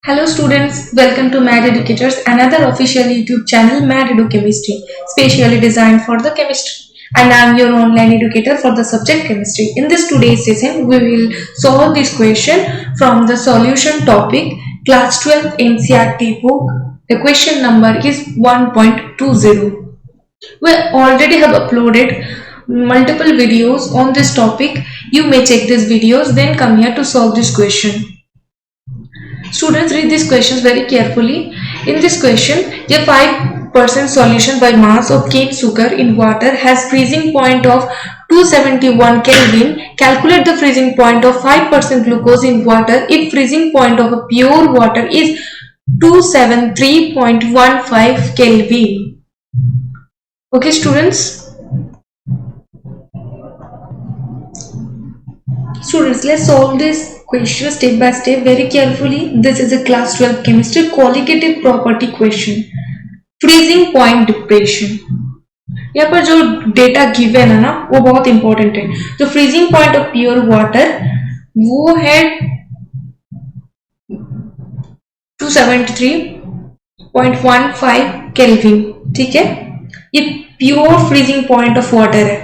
Hello students, welcome to Mad Educators, another official YouTube channel Mad Edu Chemistry, specially designed for the chemistry. And I am your online educator for the subject chemistry. In this today's session, we will solve this question from the solution topic class 12 NCERT book. The question number is 1.20. We already have uploaded multiple videos on this topic. You may check these videos, then come here to solve this question. Students, read these questions very carefully. In this question, a 5% solution by mass of cane sugar in water has freezing point of 271 Kelvin. Calculate the freezing point of 5% glucose in water if freezing point of a pure water is 273.15 Kelvin. Okay, students? Students, let's solve this question step by step very carefully. This is a class 12 chemistry qualitative property question. Freezing point depression. यहाँ पर जो data given है ना वो बहुत important है. तो freezing point of pure water वो है 273.15 केल्विन. ठीक है, ये pure freezing point of water है.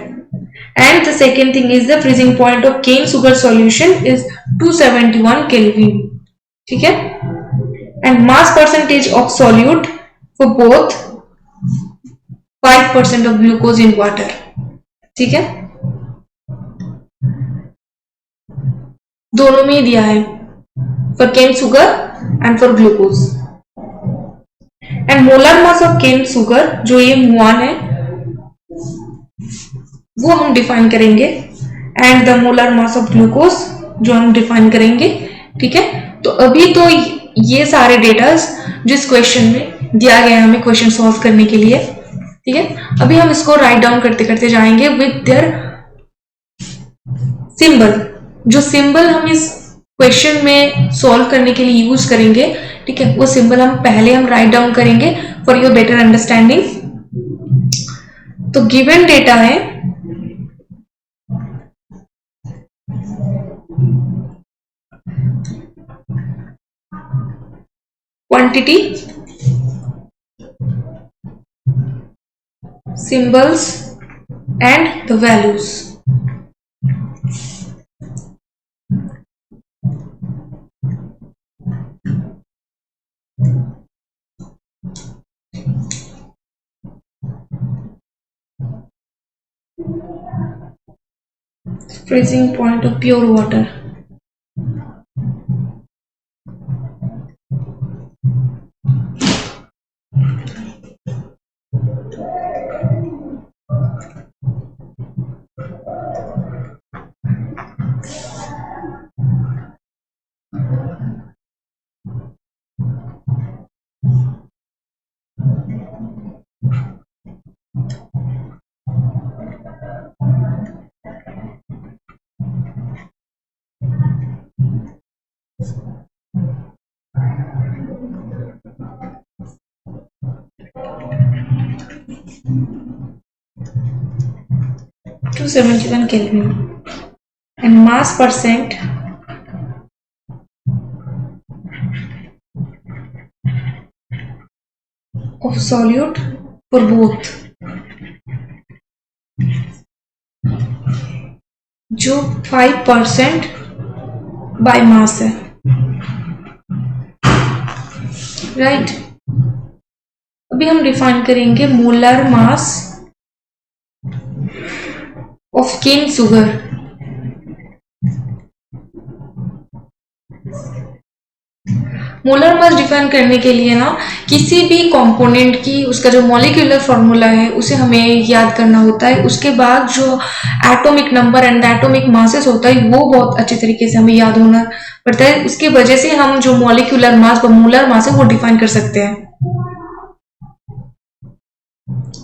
And the second thing is the freezing point of cane sugar solution is 271 Kelvin. ठीक है, and mass percentage of solute for both 5% of glucose in water. ठीक है, दोनों में दिया है for cane sugar and for glucose. And molar mass of cane sugar जो ये 1 है वो हम डिफाइन करेंगे, and the molar mass of glucose जो हम डिफाइन करेंगे. ठीक है, तो अभी तो ये सारे डेटास जिस क्वेश्चन में दिया गया है हमें क्वेश्चन सॉल्व करने के लिए. ठीक है, अभी हम इसको राइट डाउन करते करते जाएंगे विद देयर सिंबल. जो सिंबल हम इस क्वेश्चन में सॉल्व करने के लिए यूज करेंगे, ठीक है, वो सिंबल हम पहले राइट डाउन करेंगे फॉर योर बेटर अंडरस्टैंडिंग. तो गिवन डेटा है quantity, symbols and the values. Freezing point of pure water. To 71 Kelvin and mass percent of solute for both जो 5% बाय मास है. राइट, अभी हम define करेंगे molar mass of cane sugar. Molar mass define करने के लिए ना किसी भी कंपोनेंट की उसका जो मॉलिक्यूलर फॉर्मूला है उसे हमें याद करना होता है. उसके बाद जो atomic number and atomic masses होता है वो बहुत अच्छे तरीके से हमें याद होना पड़ता है. उसकी वजह से हम जो मॉलिक्यूलर मास व मोलर मास है वो डिफाइन कर सकते हैं.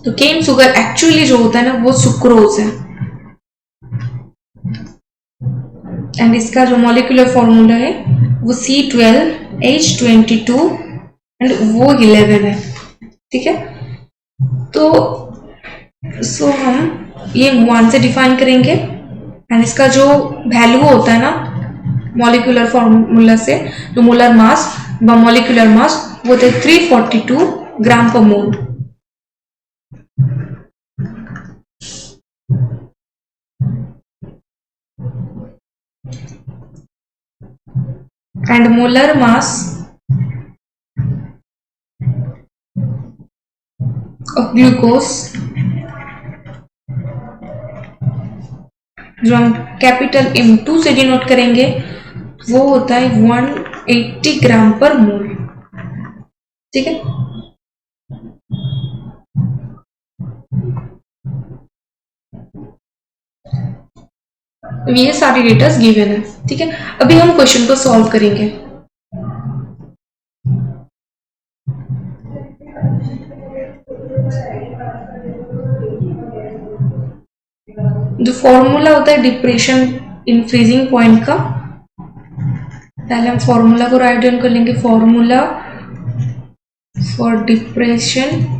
तो केन सुगर एक्चुअली जो होता है ना वो सुक्रोज है, एंड इसका जो मॉलिक्यूलर फॉर्मूला है वो C12H22 एंड वो 11 है. ठीक है, तो हम ये 1 से डिफाइन करेंगे एंड इसका जो वैल्यू होता है ना मॉलिक्यूलर फॉर्मूला से जो मोलर मास molecular mass वो थे 342 ग्राम पर मोल. And molar mass of glucose जो हम कैपिटल M2 से डिनोट करेंगे वो होता है 180 ग्राम पर मोल. ठीक है. ये सारी डेटास गिवन है. ठीक है. अभी हम क्वेश्चन को सॉल्व करेंगे. जो फॉर्मूला होता है डिप्रेशन इन फ्रीजिंग पॉइंट का, पहले हम फॉर्मूला को राइट डाउन कर लेंगे. Formula for depression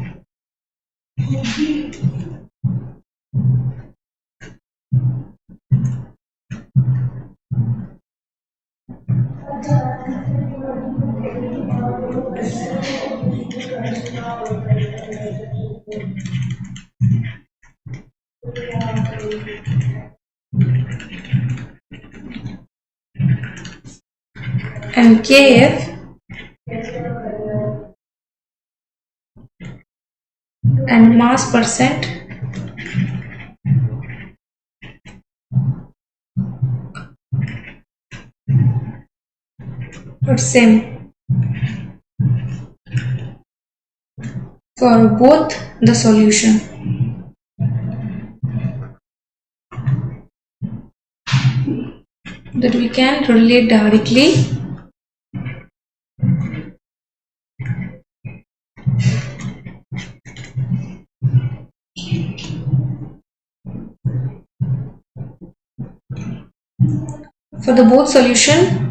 and Kf and mass percent are same for both the solution. That we can relate directly for the both solution.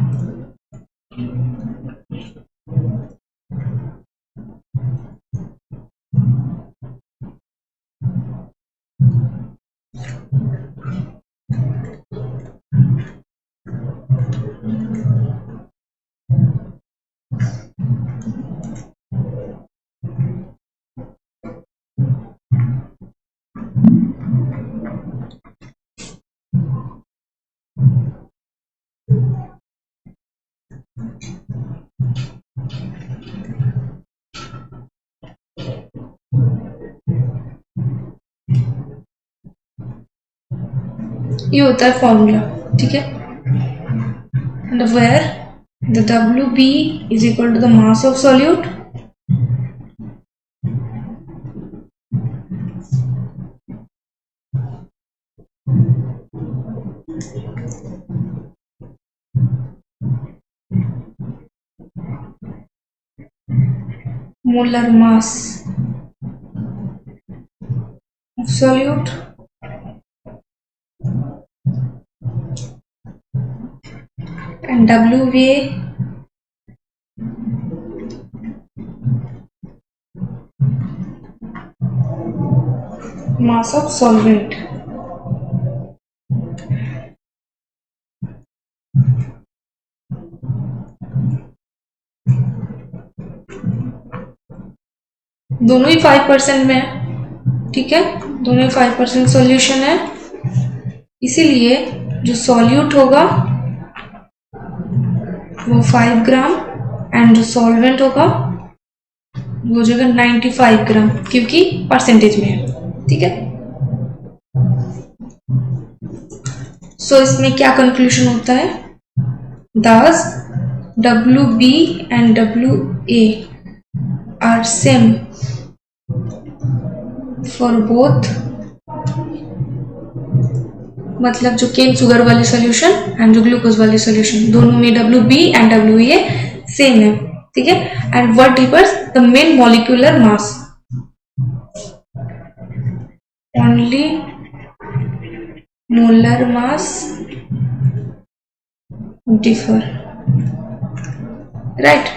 ये होता है फॉर्मूला. ठीक है. and where the WB is equal to the mass of solute molar mass of solute and WA mass of solvent. दोनों ही 5% में है. ठीक है. दोनों ही 5% सॉल्यूशन है, इसीलिए जो सॉल्यूट होगा वो 5 ग्राम एंड जो सॉल्वेंट होगा वो हो जाएगा 95 ग्राम, क्योंकि परसेंटेज में है. ठीक है. सो इसमें क्या कंक्लूजन होता है? Thus WB and WA are same for both, मतलब जो केन शुगर वाली सॉल्यूशन एंड जो ग्लूकोज वाली सॉल्यूशन दोनों में WB एंड WA सेम है. ठीक है. And what differs the main molecular mass, only molar mass differ, right?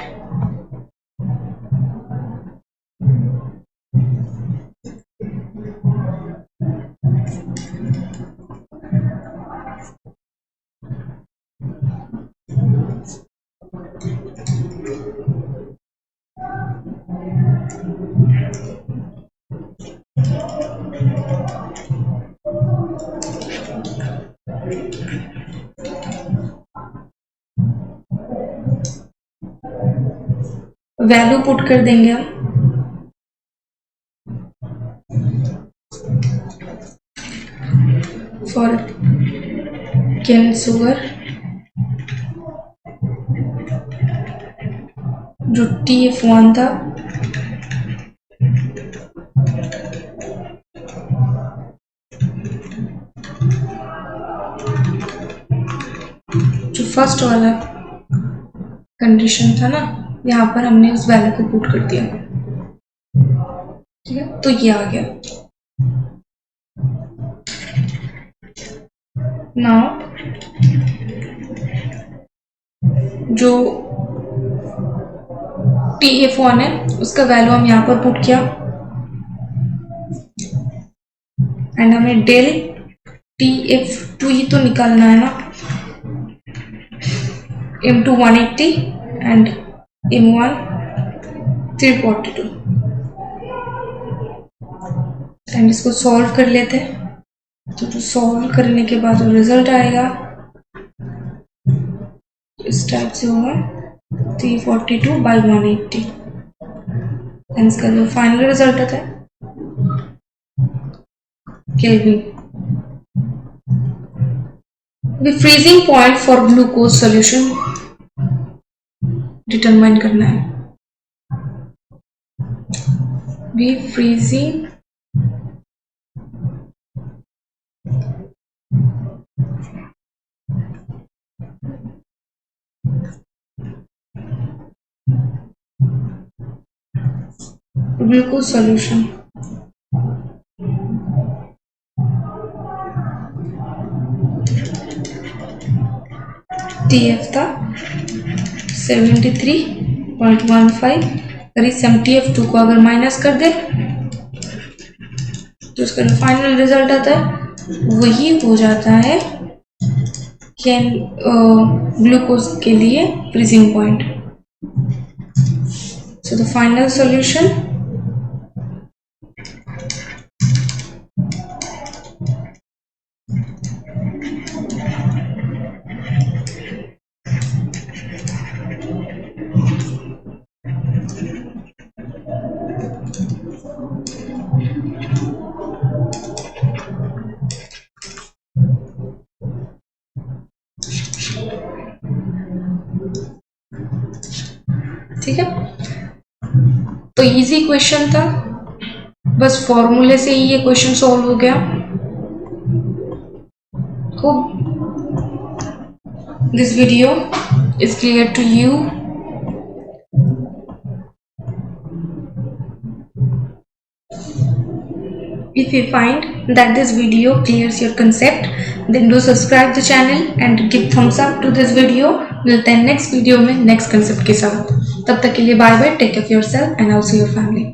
Value put कर देंगे हम फॉर केन सुगर जो TF1 था जो फर्स्ट वाला कंडीशन था ना, यहाँ पर हमने उस वैल्यू को पुट कर दिया। ठीक है, तो ये आ गया। नाउ जो TF1 है उसका वैल्यू हम यहाँ पर पुट किया एंड हमें डेल TF2 ही तो निकालना है ना, M2 180 एंड M1 342 एंड इसको सॉल्व कर लेते हैं। तो जो सॉल्व करने के बाद जो रिजल्ट आएगा इस टाइप से होगा 342 by 180 एंड इसका जो फाइनल रिजल्ट आता है kelvin. Freezing point for glucose solution determine करना है। फ्रीजिंग ग्लूकोज सॉल्यूशन TF था 73.15, अगर इस TF2 को अगर माइनस कर दे तो उसका जो फाइनल रिजल्ट आता है वही हो जाता है ग्लूकोज के लिए freezing point. So the final solution ठीक है। तो इजी क्वेश्चन था, बस फॉर्मूले से ही ये क्वेश्चन सॉल्व हो गया। Hope this video is clear to you. If you find that this video clears your concept, then do subscribe the channel and give thumbs up to this video. मिलते हैं next video में next concept के साथ। तब तक के लिए bye bye, take care of yourself and also your family.